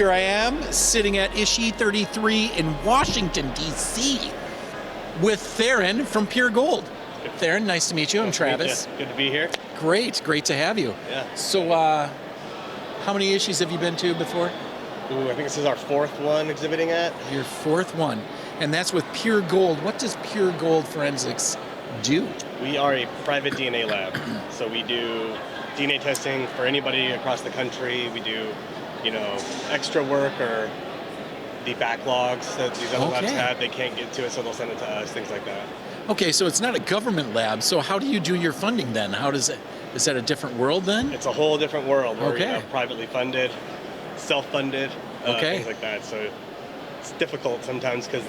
here I am sitting at ISHI 33 in Washington, D.C. with Theron from Pure Gold. Theron, nice to meet you. I'm Travis. Good to be here. Great to have you. Yeah. So, how many ISHIs have you been to before? Ooh, I think this is our fourth one exhibiting at. Your fourth one, and that's with Pure Gold. What does Pure Gold Forensics do? We are a private DNA lab, so we do DNA testing for anybody across the country. We do, extra work or the backlogs that these other labs have. They can't get to it, so they'll send it to us, things like that. Okay, so it's not a government lab. So how do you do your funding then? Is that a different world then? It's a whole different world. We're privately funded, self-funded, things like that. So it's difficult sometimes because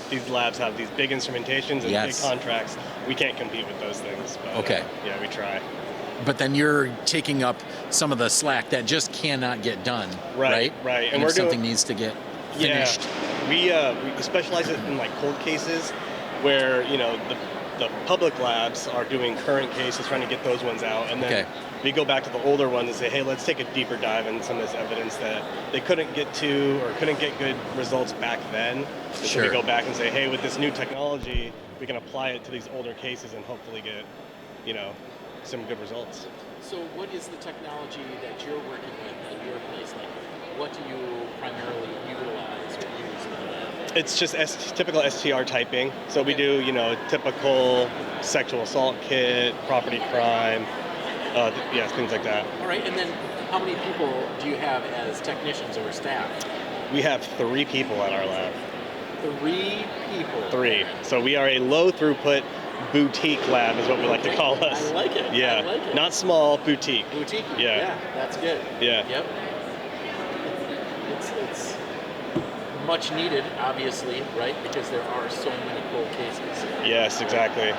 these labs have these big instrumentations and big contracts. We can't compete with those things. But, we try. But then you're taking up some of the slack that just cannot get done, right? Right. And if something needs to get finished. Yeah, we specialize in like cold cases where, the public labs are doing current cases, trying to get those ones out. And then we go back to the older ones and say, hey, let's take a deeper dive in some of this evidence that they couldn't get to or couldn't get good results back then. So we go back and say, hey, with this new technology, we can apply it to these older cases and hopefully get, some good results. So what is the technology that you're working with at your place? Like, what do you primarily utilize or use in the lab? It's just typical STR typing. So we do, typical sexual assault kit, property crime, things like that. All right, and then how many people do you have as technicians or staff? We have 3 people at our lab. 3 people? 3. So we are a low throughput boutique lab is what we like to call us. I like it. Yeah. I like it. Not small, boutique. Boutique. Yeah, that's good. Yeah. Yep. It's much needed, obviously, right? Because there are so many cold cases. Yes, exactly.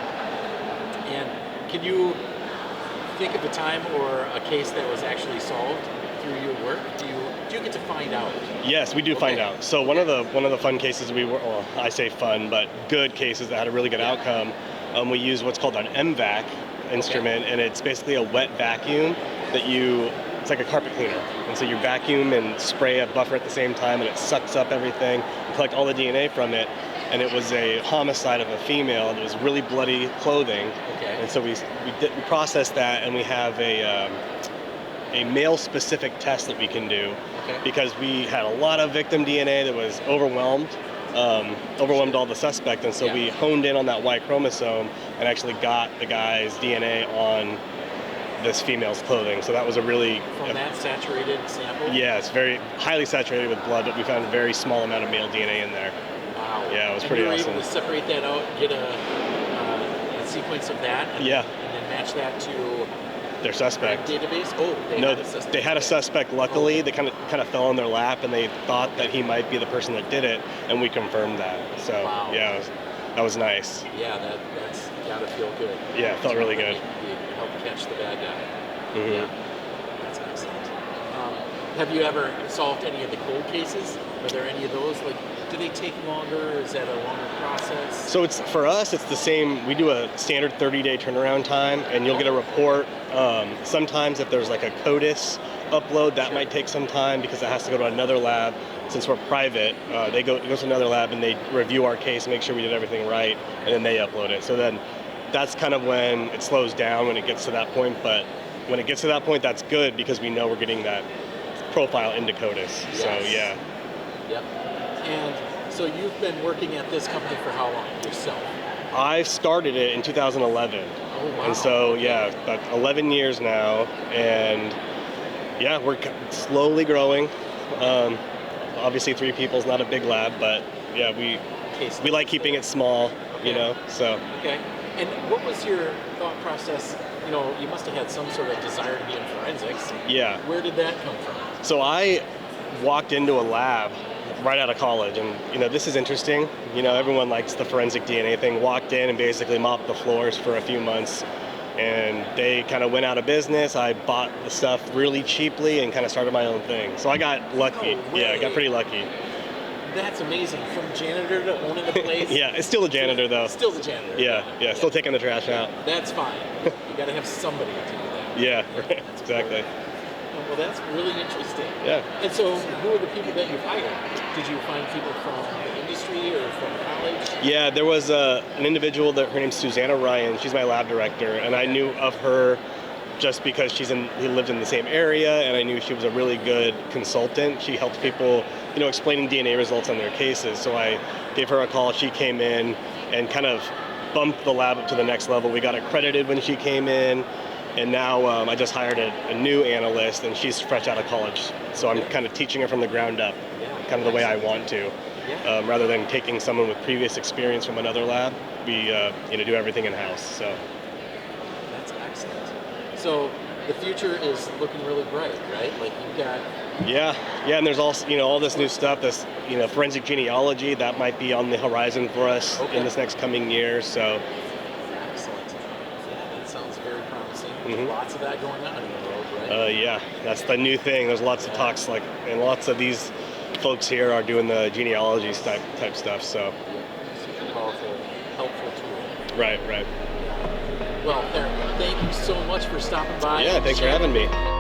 And can you think of a time or a case that was actually solved through your work? Do you get to find out? Yes, we do find out. So one of the fun cases I say fun, but good cases that had a really good outcome. We use what's called an M-Vac instrument, and it's basically a wet vacuum that it's like a carpet cleaner. And so you vacuum and spray a buffer at the same time, and it sucks up everything and collect all the DNA from it. And it was a homicide of a female. It was really bloody clothing. And so we processed that, and we have a male-specific test that we can do because we had a lot of victim DNA that was overwhelmed all the suspect, and so we honed in on that Y chromosome and actually got the guy's DNA on this female's clothing. So that was a really... From that saturated sample? Yeah, it's very highly saturated with blood, but we found a very small amount of male DNA in there. Wow. Yeah, it was pretty awesome. And you were able to separate that out, get a sequence of that, and then match that to... their suspect. Database? Oh, they had a suspect. Luckily, they kind of fell on their lap, and they thought that he might be the person that did it, and we confirmed that. So that was nice. Yeah, that's gotta feel good. Yeah, it felt really good. You helped catch the bad guy. Mm-hmm. Yeah, that's excellent. Have you ever solved any of the cold cases? Are there any of those? Like, do they take longer? Is that a longer process? So for us, it's the same. We do a standard 30-day turnaround time, and you'll get a report. Sometimes if there's like a CODIS upload, that might take some time because it has to go to another lab. Since we're private, it goes to another lab and they review our case, make sure we did everything right, and then they upload it. So then that's kind of when it slows down when it gets to that point. But when it gets to that point, that's good because we know we're getting that profile into CODIS. Yes. So yeah. Yep. And so you've been working at this company for how long yourself? I started it in 2011. Oh, wow. And so, about 11 years now. And we're slowly growing. Obviously 3 people is not a big lab, but we like keeping it small, so. Okay. And what was your thought process? You must have had some sort of desire to be in forensics. Yeah. Where did that come from? So I walked into a lab right out of college, and this is interesting. Everyone likes the forensic DNA thing. Walked in and basically mopped the floors for a few months, and they kind of went out of business. I bought the stuff really cheaply and kind of started my own thing. So I got lucky. I got pretty lucky. That's amazing. From janitor to owning a place. Yeah, it's still a janitor though. Still the janitor. Yeah, still taking the trash out. That's fine. You got to have somebody to do that. Yeah, right. Exactly. Oh, well, that's really interesting. Yeah. And so, who are the people that you've hired? Did you find people from the industry or from college? Yeah, there was an individual that her name's Susanna Ryan. She's my lab director, and I knew of her just because he lived in the same area, and I knew she was a really good consultant. She helped people, explaining DNA results on their cases. So I gave her a call. She came in and kind of bumped the lab up to the next level. We got accredited when she came in, and now I just hired a new analyst, and she's fresh out of college. So I'm kind of teaching her from the ground up, kind of the way I want to. Rather than taking someone with previous experience from another lab, we do everything in-house. So That's excellent. So the future is looking really bright, right? Like you've got. Yeah, and there's also all this new stuff. This forensic genealogy that might be on the horizon for us in this next coming year. So Excellent. Yeah, that sounds very promising. Mhm. Lots of that going on in the world, right? yeah, that's the new thing. There's lots of talks and lots of these folks here are doing the genealogy type stuff. So Super powerful, helpful tool. right. Well, Theron, thank you so much for stopping by. Yeah, and thanks for sharing. having me.